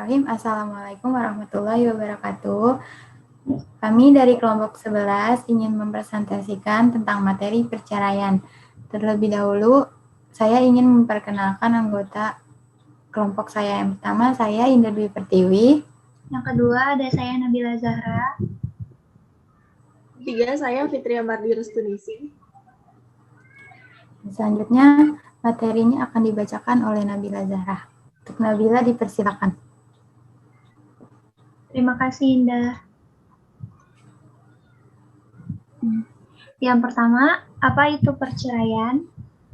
Bismillahirrahmanirrahim. Assalamualaikum warahmatullahi wabarakatuh. Kami dari kelompok 11 ingin mempresentasikan tentang materi perceraian. Terlebih dahulu, saya ingin memperkenalkan anggota kelompok saya. Yang pertama, saya Indah Dwi Pertiwi. Yang kedua, ada saya Nabila Zahra. Ketiga, saya Fitria Mardi Rustunisi. Selanjutnya, materinya akan dibacakan oleh Nabila Zahra. Untuk Nabila, dipersilakan. Terima kasih, Indah. Yang pertama, apa itu perceraian?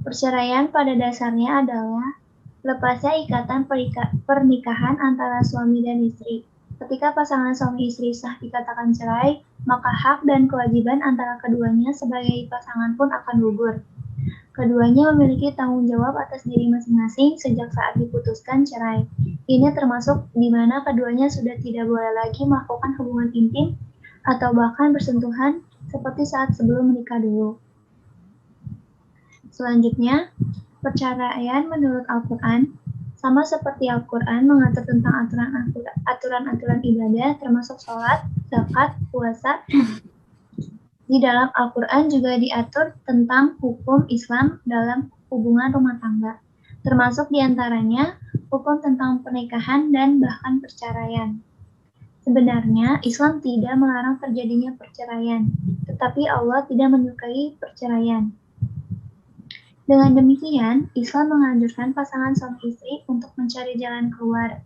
Perceraian pada dasarnya adalah lepasnya ikatan pernikahan antara suami dan istri. Ketika pasangan suami istri sah dikatakan cerai, maka hak dan kewajiban antara keduanya sebagai pasangan pun akan gugur. Keduanya memiliki tanggung jawab atas diri masing-masing sejak saat diputuskan cerai. Ini termasuk di mana keduanya sudah tidak boleh lagi melakukan hubungan intim atau bahkan bersentuhan seperti saat sebelum menikah dulu. Selanjutnya, perceraian menurut Al-Quran sama seperti Al-Quran mengatur tentang aturan-aturan ibadah termasuk sholat, zakat, puasa. Di dalam Al-Quran juga diatur tentang hukum Islam dalam hubungan rumah tangga, termasuk diantaranya hukum tentang pernikahan dan bahkan perceraian. Sebenarnya Islam tidak melarang terjadinya perceraian, tetapi Allah tidak menyukai perceraian. Dengan demikian, Islam menganjurkan pasangan suami istri untuk mencari jalan keluar.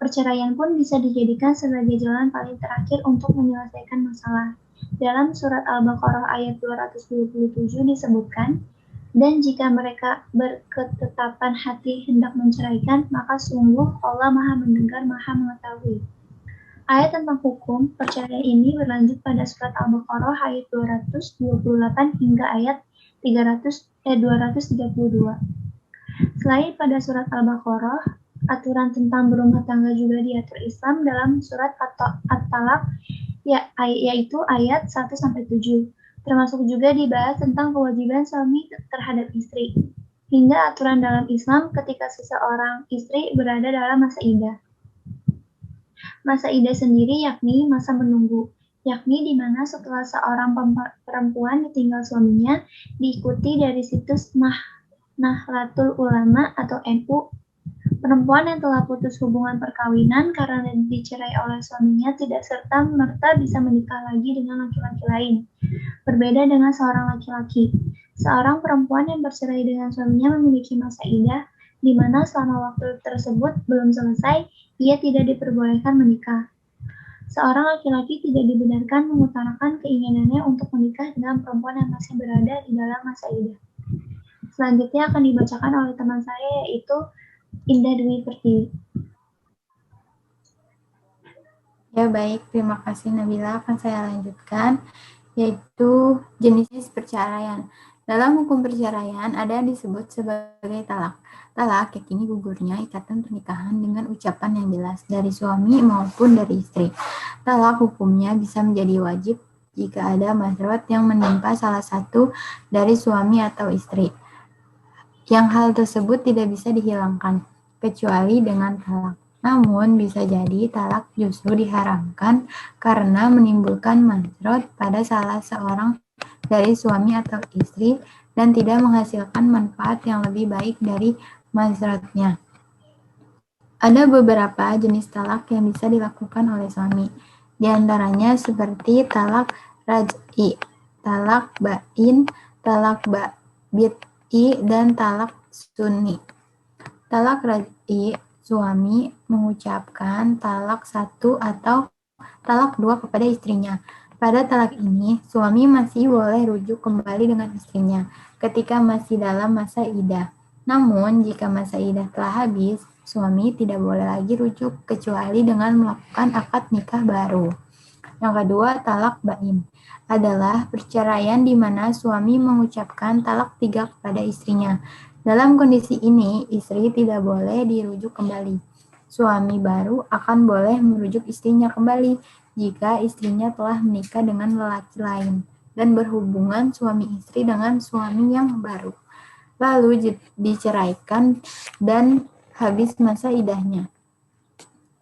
Perceraian pun bisa dijadikan sebagai jalan paling terakhir untuk menyelesaikan masalah. Dalam surat Al-Baqarah ayat 227 disebutkan, dan jika mereka berketetapan hati hendak menceraikan, maka sungguh Allah Maha Mendengar, Maha Mengetahui. Ayat tentang hukum perceraian ini berlanjut pada surat Al-Baqarah ayat 228 hingga ayat 232. Selain pada surat Al-Baqarah, aturan tentang berumah tangga juga diatur Islam dalam surat At-Talaq, yaitu ayat 1-7. Termasuk juga dibahas tentang kewajiban suami terhadap istri, hingga aturan dalam Islam ketika seseorang istri berada dalam masa iddah. Masa iddah sendiri yakni masa menunggu, yakni di mana setelah seorang perempuan ditinggal suaminya, diikuti dari situs Nahdlatul Ulama atau NU. Perempuan yang telah putus hubungan perkawinan karena dicerai oleh suaminya tidak serta-merta bisa menikah lagi dengan laki-laki lain. Berbeda dengan seorang laki-laki, seorang perempuan yang bercerai dengan suaminya memiliki masa iddah, di mana selama waktu tersebut belum selesai, ia tidak diperbolehkan menikah. Seorang laki-laki tidak dibenarkan mengutarakan keinginannya untuk menikah dengan perempuan yang masih berada di dalam masa iddah. Selanjutnya akan dibacakan oleh teman saya, yaitu Indah Dwi Pertiwi. Ya baik, terima kasih Nabila. Akan saya lanjutkan, yaitu jenis perceraian. Dalam hukum perceraian ada yang disebut sebagai talak. Talak yakni gugurnya ikatan pernikahan dengan ucapan yang jelas dari suami maupun dari istri. Talak hukumnya bisa menjadi wajib jika ada mazharat yang menimpa salah satu dari suami atau istri. Yang hal tersebut tidak bisa dihilangkan, kecuali dengan talak. Namun, bisa jadi talak justru diharamkan karena menimbulkan mazharat pada salah seorang dari suami atau istri dan tidak menghasilkan manfaat yang lebih baik dari mazharatnya. Ada beberapa jenis talak yang bisa dilakukan oleh suami. Di antaranya seperti talak raj'i, talak bain, talak bid'i, dan talak sunni. Talak raj'i, suami mengucapkan talak 1 atau talak 2 kepada istrinya. Pada talak ini, suami masih boleh rujuk kembali dengan istrinya ketika masih dalam masa iddah. Namun, jika masa iddah telah habis, suami tidak boleh lagi rujuk kecuali dengan melakukan akad nikah baru. Yang kedua, talak bain adalah perceraian di mana suami mengucapkan talak 3 kepada istrinya. Dalam kondisi ini, istri tidak boleh dirujuk kembali. Suami baru akan boleh merujuk istrinya kembali jika istrinya telah menikah dengan lelaki lain dan berhubungan suami istri dengan suami yang baru, lalu diceraikan dan habis masa iddahnya.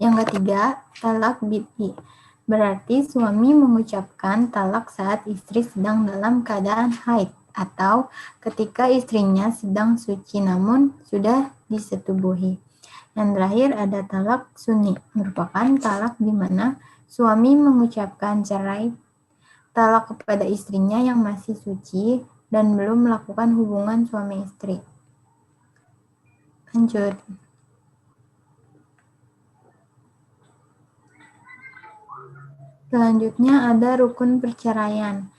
Yang ketiga, talak bid'i. Berarti suami mengucapkan talak saat istri sedang dalam keadaan haid atau ketika istrinya sedang suci namun sudah disetubuhi. Yang terakhir ada talak sunni, merupakan talak di mana suami mengucapkan cerai talak kepada istrinya yang masih suci dan belum melakukan hubungan suami istri. Lanjut. Selanjutnya ada rukun perceraian.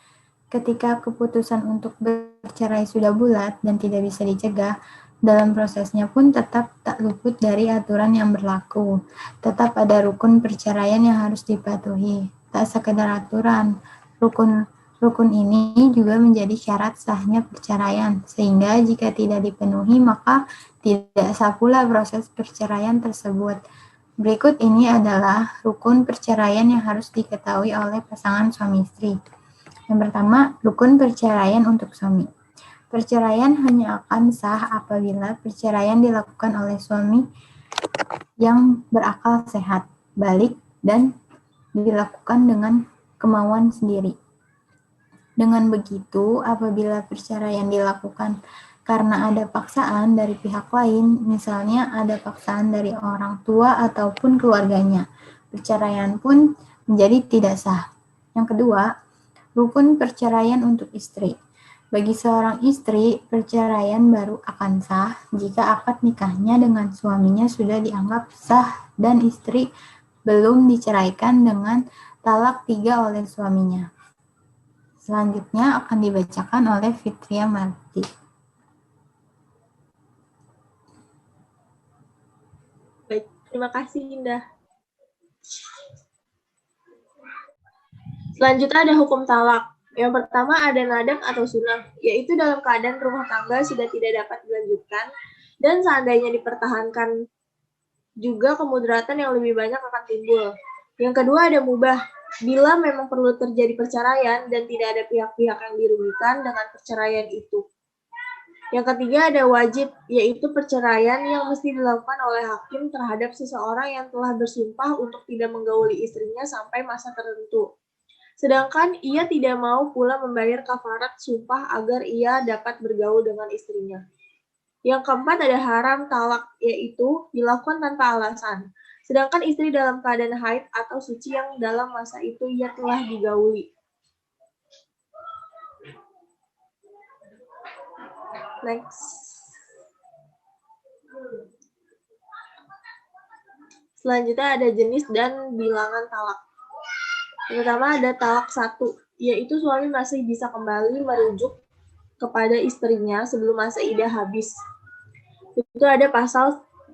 Ketika keputusan untuk bercerai sudah bulat dan tidak bisa dicegah, dalam prosesnya pun tetap tak luput dari aturan yang berlaku. Tetap ada rukun perceraian yang harus dipatuhi. Tak sekedar aturan, rukun ini juga menjadi syarat sahnya perceraian, sehingga jika tidak dipenuhi maka tidak sah pula proses perceraian tersebut. Berikut ini adalah rukun perceraian yang harus diketahui oleh pasangan suami istri. Yang pertama, rukun perceraian untuk suami. Perceraian hanya akan sah apabila perceraian dilakukan oleh suami yang berakal sehat, balik, dan dilakukan dengan kemauan sendiri. Dengan begitu, apabila perceraian dilakukan karena ada paksaan dari pihak lain, misalnya ada paksaan dari orang tua ataupun keluarganya, perceraian pun menjadi tidak sah. Yang kedua, rukun perceraian untuk istri. Bagi seorang istri, perceraian baru akan sah jika akad nikahnya dengan suaminya sudah dianggap sah dan istri belum diceraikan dengan talak 3 oleh suaminya. Selanjutnya akan dibacakan oleh Fitria Marti. Baik, terima kasih Indah. Selanjutnya ada hukum talak. Yang pertama ada nadab atau sunnah, yaitu dalam keadaan rumah tangga sudah tidak dapat dilanjutkan dan seandainya dipertahankan juga kemudaratan yang lebih banyak akan timbul. Yang kedua ada mubah, bila memang perlu terjadi perceraian dan tidak ada pihak-pihak yang dirugikan dengan perceraian itu. Yang ketiga ada wajib, yaitu perceraian yang mesti dilakukan oleh hakim terhadap seseorang yang telah bersumpah untuk tidak menggauli istrinya sampai masa tertentu. Sedangkan ia tidak mau pula membayar kafarat sumpah agar ia dapat bergaul dengan istrinya. Yang keempat ada haram talak, yaitu dilakukan tanpa alasan. Sedangkan istri dalam keadaan haid atau suci yang dalam masa itu ia telah digauli. Next. Selanjutnya ada jenis dan bilangan talak. Yang pertama ada talak 1, yaitu suami masih bisa kembali merujuk kepada istrinya sebelum masa iddah habis. Itu ada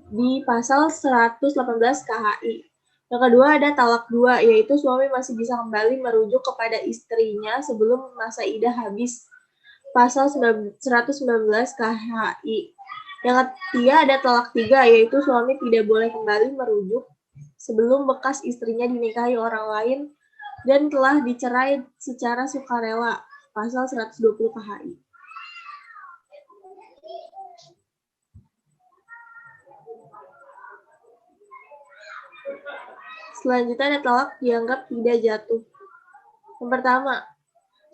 di pasal 118 KHI. Yang kedua ada talak 2, yaitu suami masih bisa kembali merujuk kepada istrinya sebelum masa iddah habis. Pasal 119 KHI. Yang ketiga ada talak 3, yaitu suami tidak boleh kembali merujuk sebelum bekas istrinya dinikahi orang lain dan telah dicerai secara sukarela. Pasal 120 KHI. Selanjutnya ada talak dianggap tidak jatuh. Yang pertama,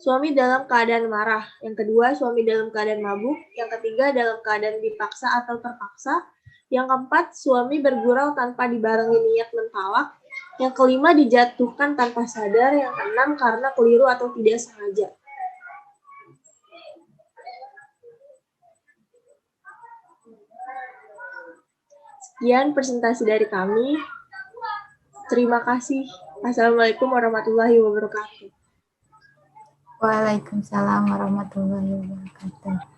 suami dalam keadaan marah. Yang kedua, suami dalam keadaan mabuk. Yang ketiga, dalam keadaan dipaksa atau terpaksa. Yang keempat, suami bergurau tanpa dibarengi niat mentalak. Yang kelima, dijatuhkan tanpa sadar. Yang keenam, karena keliru atau tidak sengaja. Sekian presentasi dari kami. Terima kasih. Assalamualaikum warahmatullahi wabarakatuh. Waalaikumsalam warahmatullahi wabarakatuh.